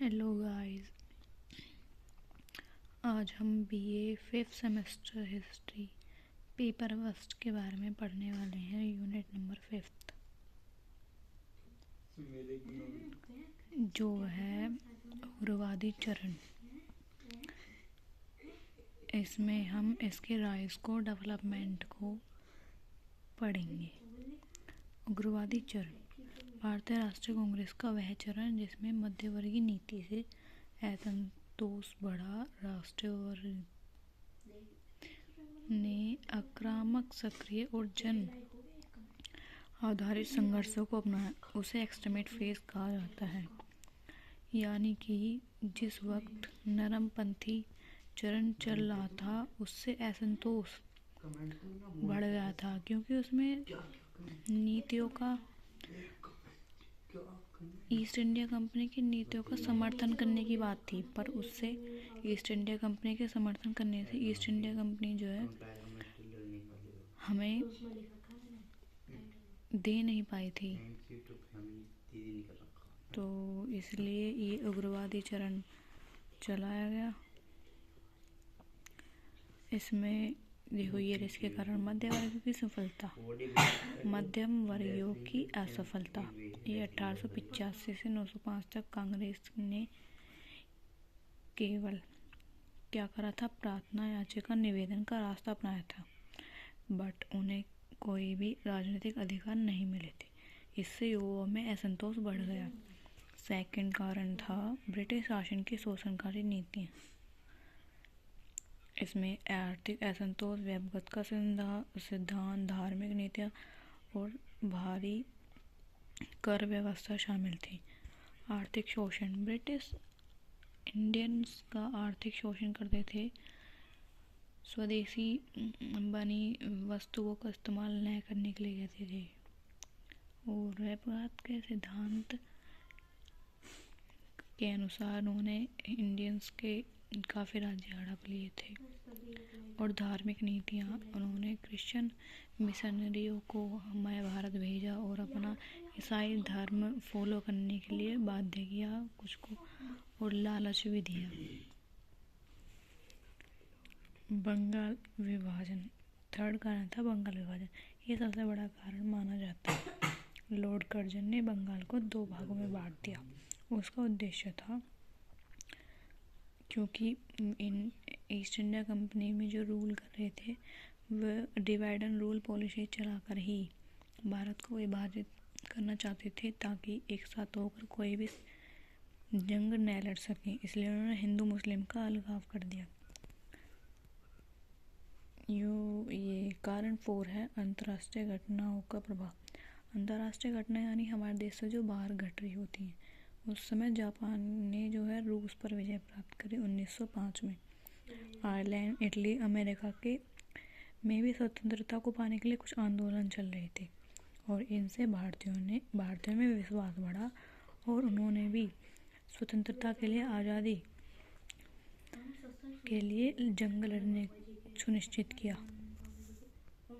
Hello guys, आज हम BA 5th semester history paper first के बारे में पढ़ने वाले हैं। यूनिट नंबर 5 जो है उग्रवादी चरण। इसमें हम इसके राइज को, डेवलपमेंट को पढ़ेंगे। उग्रवादी चरण भारतीय राष्ट्रीय कांग्रेस का वह चरण जिसमें मध्यवर्गीय नीति से असंतोष बढ़ा। राष्ट्रवाद ने आक्रामक, सक्रिय और जन आधारित संघर्षों को अपनाया। उसे एक्सट्रीमेट फेज कहा जाता है, यानी कि जिस वक्त नरमपंथी चरण चल रहा था उससे असंतोष बढ़ गया था, क्योंकि उसमें नीतियों का, ईस्ट इंडिया कंपनी की नीतियों का समर्थन करने की बात थी। पर उससे ईस्ट इंडिया कंपनी के समर्थन करने से ईस्ट इंडिया कंपनी जो है हमें दे नहीं पाई थी, तो इसलिए ये उग्रवादी चरण चलाया गया। इसमें देखो, ये इसके कारण मध्य वर्ग की सफलता, मध्यम वर्गियों की असफलता। ये 1885 से 1905 तक कांग्रेस ने केवल क्या करा था, प्रार्थना, याचिका, निवेदन का रास्ता अपनाया था, बट उन्हें कोई भी राजनीतिक अधिकार नहीं मिले थे। इससे युवाओं में असंतोष बढ़ गया। सेकंड कारण था ब्रिटिश शासन की शोषणकारी नीतियाँ। इसमें आर्थिक असंतोष, व्यक्तिगत का सिद्धांत, धार्मिक नीतियाँ और भारी कर व्यवस्था शामिल थी। आर्थिक शोषण, ब्रिटिश इंडियंस का आर्थिक शोषण करते थे। स्वदेशी बनी वस्तुओं का इस्तेमाल न करने के लिए कहते थे, और व्यक्तिगत के सिद्धांत के अनुसार उन्होंने इंडियंस के काफ़ी राज्य हड़प लिए थे। और धार्मिक नीतियाँ, उन्होंने क्रिश्चियन मिशनरियों को हमारे भारत भेजा और अपना ईसाई धर्म फॉलो करने के लिए बाध्य किया कुछ को, और लालच भी दिया। बंगाल विभाजन, थर्ड कारण था बंगाल विभाजन। ये सबसे बड़ा कारण माना जाता है। लॉर्ड कर्जन ने बंगाल को 2 भागों में बांट दिया। उसका उद्देश्य था, क्योंकि इन ईस्ट इंडिया कंपनी में जो रूल कर रहे थे वह डिवाइड एंड रूल पॉलिसी चलाकर ही भारत को विभाजित करना चाहते थे, ताकि एक साथ होकर कोई भी जंग न लड़ सके। इसलिए उन्होंने हिंदू मुस्लिम का अलगाव कर दिया। ये कारण 4 है अंतर्राष्ट्रीय घटनाओं का प्रभाव। अंतर्राष्ट्रीय घटना यानी हमारे देश से जो बाहर घट रही होती हैं। उस समय जापान ने जो है रूस पर विजय प्राप्त करी 1905 में। आयरलैंड, इटली, अमेरिका के में भी स्वतंत्रता को पाने के लिए कुछ आंदोलन चल रहे थे, और इनसे भारतीयों में विश्वास बढ़ा, और उन्होंने भी स्वतंत्रता के लिए, आज़ादी के लिए जंग लड़ने सुनिश्चित किया।